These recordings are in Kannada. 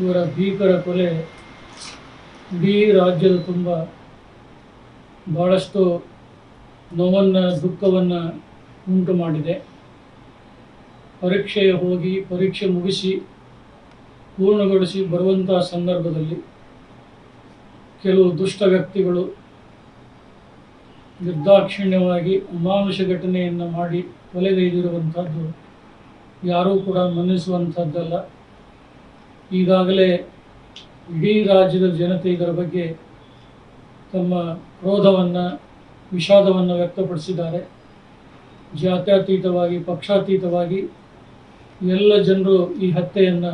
ಇವರ ಭೀಕರ ಕೊಲೆ ಇಡೀ ರಾಜ್ಯದ ತುಂಬ ಭಾಳಷ್ಟು ನೋವನ್ನು ದುಃಖವನ್ನು ಉಂಟು ಮಾಡಿದೆ. ಪರೀಕ್ಷೆ ಮುಗಿಸಿ ಪೂರ್ಣಗೊಳಿಸಿ ಬರುವಂಥ ಸಂದರ್ಭದಲ್ಲಿ ಕೆಲವು ದುಷ್ಟ ವ್ಯಕ್ತಿಗಳು ನಿರ್ದಾಕ್ಷಿಣ್ಯವಾಗಿ ಅಮಾನುಷ ಘಟನೆಯನ್ನು ಮಾಡಿ ಕೊಲೆಗೈದಿರುವಂಥದ್ದು ಯಾರೂ ಕೂಡ ಮನ್ನಿಸುವಂಥದ್ದಲ್ಲ. ಈಗಾಗಲೇ ಇಡೀ ರಾಜ್ಯದ ಜನತೆ ಇದರ ಬಗ್ಗೆ ತಮ್ಮ ಕ್ರೋಧವನ್ನು ವಿಷಾದವನ್ನು ವ್ಯಕ್ತಪಡಿಸಿದ್ದಾರೆ. ಜಾತ್ಯತೀತವಾಗಿ ಪಕ್ಷಾತೀತವಾಗಿ ಎಲ್ಲ ಜನರು ಈ ಹತ್ಯೆಯನ್ನು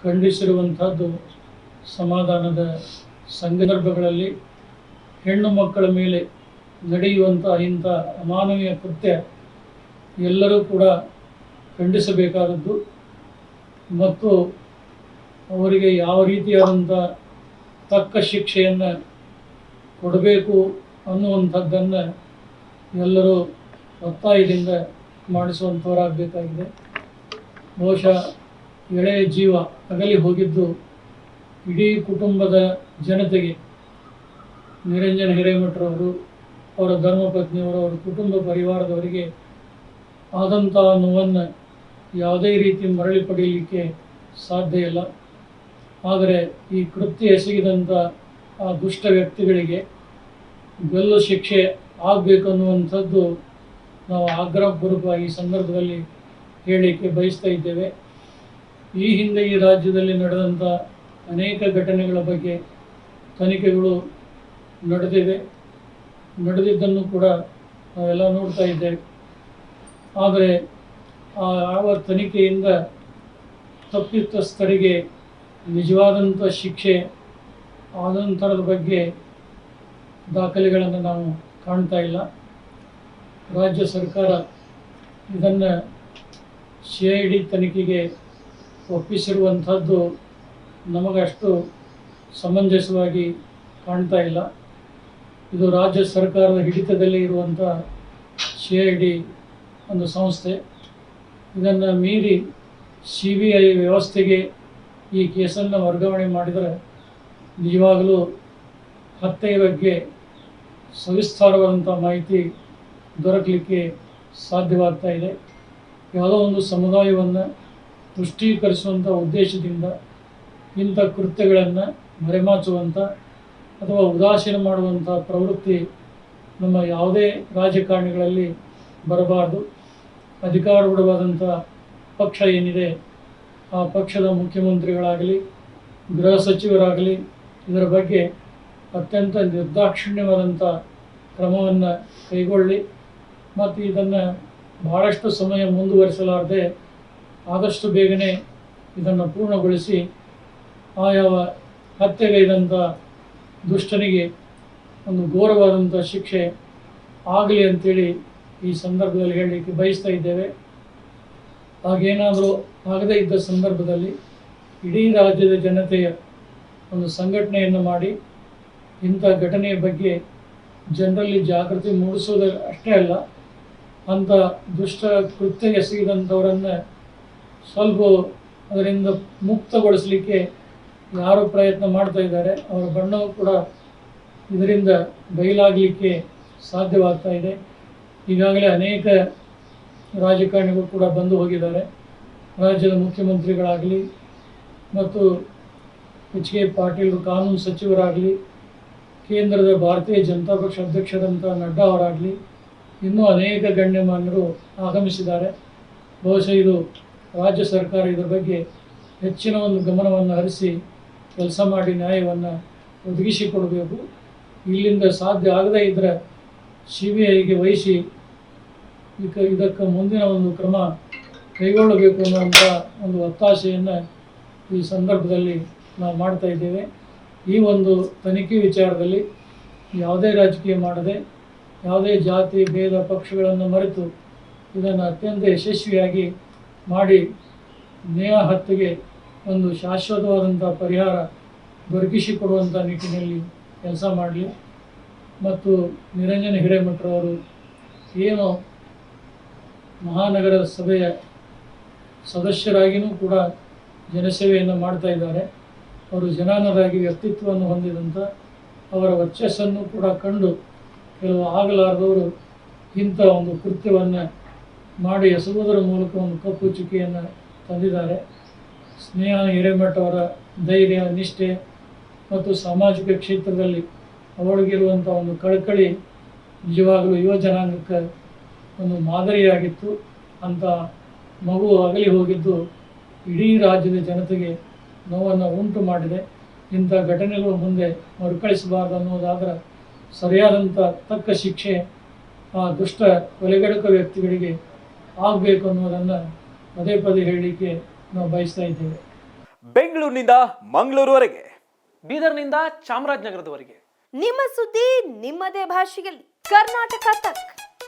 ಖಂಡಿಸಿರುವಂಥದ್ದು ಸಮಾಧಾನದ ಸಂದರ್ಭಗಳಲ್ಲಿ ಹೆಣ್ಣು ಮಕ್ಕಳ ಮೇಲೆ ನಡೆಯುವಂಥ ಇಂಥ ಅಮಾನವೀಯ ಕೃತ್ಯ ಎಲ್ಲರೂ ಕೂಡ ಖಂಡಿಸಬೇಕಾದದ್ದು ಮತ್ತು ಅವರಿಗೆ ಯಾವ ರೀತಿಯಾದಂಥ ತಕ್ಕ ಶಿಕ್ಷೆಯನ್ನು ಕೊಡಬೇಕು ಅನ್ನುವಂಥದ್ದನ್ನು ಎಲ್ಲರೂ ಒತ್ತಾಯದಿಂದ ಮಾಡಿಸುವಂಥವರಾಗಬೇಕಾಗಿದೆ. ಬಹುಶಃ ಎಳೆಯ ಜೀವ ಅಗಲಿ ಹೋಗಿದ್ದು ಇಡೀ ಕುಟುಂಬದ ಜನತೆಗೆ, ನಿರಂಜನ ಹಿರೇಮಠರವರು, ಅವರ ಧರ್ಮಪತ್ನಿಯವರು, ಅವರ ಕುಟುಂಬ ಪರಿವಾರದವರಿಗೆ ಆದಂಥ ನೋವನ್ನು ಯಾವುದೇ ರೀತಿ ಮರಳಿ ಪಡೆಯಲಿಕ್ಕೆ ಸಾಧ್ಯ ಇಲ್ಲ. ಆದರೆ ಈ ಕೃತ್ಯ ಎಸಗಿದಂಥ ಆ ದುಷ್ಟ ವ್ಯಕ್ತಿಗಳಿಗೆ ಗಲ್ಲು ಶಿಕ್ಷೆ ಆಗಬೇಕನ್ನುವಂಥದ್ದು ನಾವು ಆಗ್ರಹಪೂರ್ವಕವಾಗಿ ಈ ಸಂದರ್ಭದಲ್ಲಿ ಹೇಳಲಿಕ್ಕೆ ಬಯಸ್ತಾ ಇದ್ದೇವೆ. ಈ ಹಿಂದೆ ಈ ರಾಜ್ಯದಲ್ಲಿ ನಡೆದಂಥ ಅನೇಕ ಘಟನೆಗಳ ಬಗ್ಗೆ ತನಿಖೆಗಳು ನಡೆದಿದ್ದನ್ನು ಕೂಡ ನಾವೆಲ್ಲ ನೋಡ್ತಾ ಇದ್ದೇವೆ. ಆದರೆ ಯಾವ ತನಿಖೆಯಿಂದ ತಪ್ಪಿತಸ್ಥರಿಗೆ ನಿಜವಾದಂಥ ಶಿಕ್ಷೆ ಆದಂಥರದ ಬಗ್ಗೆ ದಾಖಲೆಗಳನ್ನು ನಾವು ಕಾಣ್ತಾ ಇಲ್ಲ. ರಾಜ್ಯ ಸರ್ಕಾರ ಇದನ್ನು CID ತನಿಖೆಗೆ ಒಪ್ಪಿಸಿರುವಂಥದ್ದು ನಮಗಷ್ಟು ಸಮಂಜಸವಾಗಿ ಕಾಣ್ತಾ ಇಲ್ಲ. ಇದು ರಾಜ್ಯ ಸರ್ಕಾರದ ಹಿಡಿತದಲ್ಲಿ ಇರುವಂಥ CID ಒಂದು ಸಂಸ್ಥೆ. ಇದನ್ನು ಮೀರಿ CBI ವ್ಯವಸ್ಥೆಗೆ ಈ ಕೇಸನ್ನು ವರ್ಗಾವಣೆ ಮಾಡಿದರೆ ನಿಜವಾಗಲೂ ಹತ್ಯೆಯ ಬಗ್ಗೆ ಸವಿಸ್ತಾರವಾದಂಥ ಮಾಹಿತಿ ದೊರಕಲಿಕ್ಕೆ ಸಾಧ್ಯವಾಗ್ತಾ ಇದೆ. ಯಾವುದೋ ಒಂದು ಸಮುದಾಯವನ್ನು ತುಷ್ಟೀಕರಿಸುವಂಥ ಉದ್ದೇಶದಿಂದ ಇಂಥ ಕೃತ್ಯಗಳನ್ನು ಮರೆಮಾಚುವಂಥ ಅಥವಾ ಉದಾಸೀನ ಮಾಡುವಂಥ ಪ್ರವೃತ್ತಿ ನಮ್ಮ ಯಾವುದೇ ರಾಜಕಾರಣಿಗಳಲ್ಲಿ ಬರಬಾರ್ದು. ಅಧಿಕಾರೂಢವಾದಂಥ ಪಕ್ಷ ಏನಿದೆ ಆ ಪಕ್ಷದ ಮುಖ್ಯಮಂತ್ರಿಗಳಾಗಲಿ ಗೃಹ ಸಚಿವರಾಗಲಿ ಇದರ ಬಗ್ಗೆ ಅತ್ಯಂತ ನಿರ್ದಾಕ್ಷಿಣ್ಯವಾದಂಥ ಕ್ರಮವನ್ನು ಕೈಗೊಳ್ಳಿ ಮತ್ತು ಇದನ್ನು ಭಾಳಷ್ಟು ಸಮಯ ಮುಂದುವರಿಸಲಾರದೆ ಆದಷ್ಟು ಬೇಗನೆ ಇದನ್ನು ಪೂರ್ಣಗೊಳಿಸಿ ಯಾವ ಹತ್ಯೆಗೈದಂಥ ದುಷ್ಟನಿಗೆ ಒಂದು ಘೋರವಾದಂಥ ಶಿಕ್ಷೆ ಆಗಲಿ ಅಂತೇಳಿ ಈ ಸಂದರ್ಭದಲ್ಲಿ ಹೇಳಲಿಕ್ಕೆ ಬಯಸ್ತಾ ಇದ್ದೇವೆ. ಹಾಗೇನಾದರೂ ಆಗದೇ ಇದ್ದ ಸಂದರ್ಭದಲ್ಲಿ ಇಡೀ ರಾಜ್ಯದ ಜನತೆಯ ಒಂದು ಸಂಘಟನೆಯನ್ನು ಮಾಡಿ ಇಂಥ ಘಟನೆಯ ಬಗ್ಗೆ ಜನರಲ್ಲಿ ಜಾಗೃತಿ ಮೂಡಿಸೋದು ಅಷ್ಟೇ ಅಲ್ಲ, ಅಂಥ ದುಷ್ಟ ಕೃತ್ಯ ಎಸಗಿದಂಥವರನ್ನು ಸ್ವಲ್ಪ ಅದರಿಂದ ಮುಕ್ತಗೊಳಿಸಲಿಕ್ಕೆ ಯಾರು ಪ್ರಯತ್ನ ಮಾಡ್ತಾ ಇದ್ದಾರೆ ಅವರ ಬಣ್ಣವು ಕೂಡ ಇದರಿಂದ ಬಯಲಾಗಲಿಕ್ಕೆ ಸಾಧ್ಯವಾಗ್ತಾ ಇದೆ. ಈಗಾಗಲೇ ಅನೇಕ ರಾಜಕಾರಣಿಗಳು ಕೂಡ ಬಂದು ಹೋಗಿದ್ದಾರೆ. ರಾಜ್ಯದ ಮುಖ್ಯಮಂತ್ರಿಗಳಾಗಲಿ ಮತ್ತು HK ಪಾಟೀಲ್ ಕಾನೂನು ಸಚಿವರಾಗಲಿ, ಕೇಂದ್ರದ ಭಾರತೀಯ ಜನತಾ ಪಕ್ಷ ಅಧ್ಯಕ್ಷರಂಥ ನಡ್ಡಾ ಅವರಾಗಲಿ, ಇನ್ನೂ ಅನೇಕ ಗಣ್ಯಮಾನ್ಯರು ಆಗಮಿಸಿದ್ದಾರೆ. ಬಹುಶಃ ಇದು ರಾಜ್ಯ ಸರ್ಕಾರ ಇದರ ಬಗ್ಗೆ ಹೆಚ್ಚಿನ ಒಂದು ಗಮನವನ್ನು ಹರಿಸಿ ಕೆಲಸ ಮಾಡಿ ನ್ಯಾಯವನ್ನು ಒದಗಿಸಿಕೊಡಬೇಕು. ಇಲ್ಲಿಂದ ಸಾಧ್ಯ ಆಗದೇ ಇದ್ದರೆ CBIಗೆ ವಹಿಸಿ ಇದಕ್ಕೆ ಮುಂದಿನ ಒಂದು ಕ್ರಮ ಕೈಗೊಳ್ಳಬೇಕು ಅನ್ನುವಂಥ ಒಂದು ಒತ್ತಾಸೆಯನ್ನು ಈ ಸಂದರ್ಭದಲ್ಲಿ ನಾವು ಮಾಡ್ತಾ ಇದ್ದೇವೆ. ಈ ಒಂದು ತನಿಖೆ ವಿಚಾರದಲ್ಲಿ ಯಾವುದೇ ರಾಜಕೀಯ ಮಾಡದೆ, ಯಾವುದೇ ಜಾತಿ ಭೇದ ಪಕ್ಷಗಳನ್ನು ಮರೆತು ಇದನ್ನು ಅತ್ಯಂತ ಯಶಸ್ವಿಯಾಗಿ ಮಾಡಿ ನೇಹ ಹತ್ಯೆಗೆ ಒಂದು ಶಾಶ್ವತವಾದಂಥ ಪರಿಹಾರ ದೊರಕಿಸಿಕೊಡುವಂಥ ನಿಟ್ಟಿನಲ್ಲಿ ಕೆಲಸ ಮಾಡಲಿ. ಮತ್ತು ನಿರಂಜನ ಹಿರೇಮಠರವರು ಏನು ಮಹಾನಗರ ಸಭೆಯ ಸದಸ್ಯರಾಗಿಯೂ ಕೂಡ ಜನಸೇವೆಯನ್ನು ಮಾಡ್ತಾ ಇದ್ದಾರೆ. ಅವರು ಜನಾನರಾಗಿ ವ್ಯಕ್ತಿತ್ವವನ್ನು ಹೊಂದಿದಂಥ ಅವರ ವರ್ಚಸ್ಸನ್ನು ಕೂಡ ಕಂಡು ಕೆಲವು ಆಗಲಾರದವರು ಇಂಥ ಒಂದು ಕೃತ್ಯವನ್ನು ಮಾಡಿ ಎಸಗುವುದರ ಮೂಲಕ ಒಂದು ಕಪ್ಪು ಚುಕ್ಕಿಯನ್ನು ತಂದಿದ್ದಾರೆ. ಸ್ನೇಹ ಹಿರೇಮಠ ಅವರ ಧೈರ್ಯ, ನಿಷ್ಠೆ ಮತ್ತು ಸಾಮಾಜಿಕ ಕ್ಷೇತ್ರದಲ್ಲಿ ಅವಳಿಗಿರುವಂಥ ಒಂದು ಕಳಕಳಿ ನಿಜವಾಗಲೂ ಯುವ ಜನಾಂಗಕ್ಕೆ ಒಂದು ಮಾದರಿಯಾಗಿತ್ತು. ಅಂಥ ಮಗು ಅಗಲಿ ಹೋಗಿದ್ದು ಇಡೀ ರಾಜ್ಯದ ಜನತೆಗೆ ನೋವನ್ನು ಉಂಟು ಮಾಡಿದೆ. ಇಂಥ ಘಟನೆಗಳು ಮುಂದೆ ಮರುಕಳಿಸಬಾರದು ಅನ್ನೋದಾದರೆ ಸರಿಯಾದಂಥ ತಕ್ಕ ಶಿಕ್ಷೆ ಆ ದುಷ್ಟ ಕೊಲೆಗಡುಕ ವ್ಯಕ್ತಿಗಳಿಗೆ ಆಗಬೇಕು ಅನ್ನೋದನ್ನು ಪದೇ ಪದೇ ಹೇಳಲಿಕ್ಕೆ ನಾವು ಬಯಸ್ತಾ ಇದ್ದೇವೆ. ಬೆಂಗಳೂರಿನಿಂದ ಮಂಗಳೂರುವರೆಗೆ, ಬೀದರ್ನಿಂದ ಚಾಮರಾಜನಗರದವರೆಗೆ ನಿಮ್ಮ ಸುದ್ದಿ ನಿಮ್ಮದೇ ಭಾಷೆಯಲ್ಲಿ ಕರ್ನಾಟಕ ತಕ್.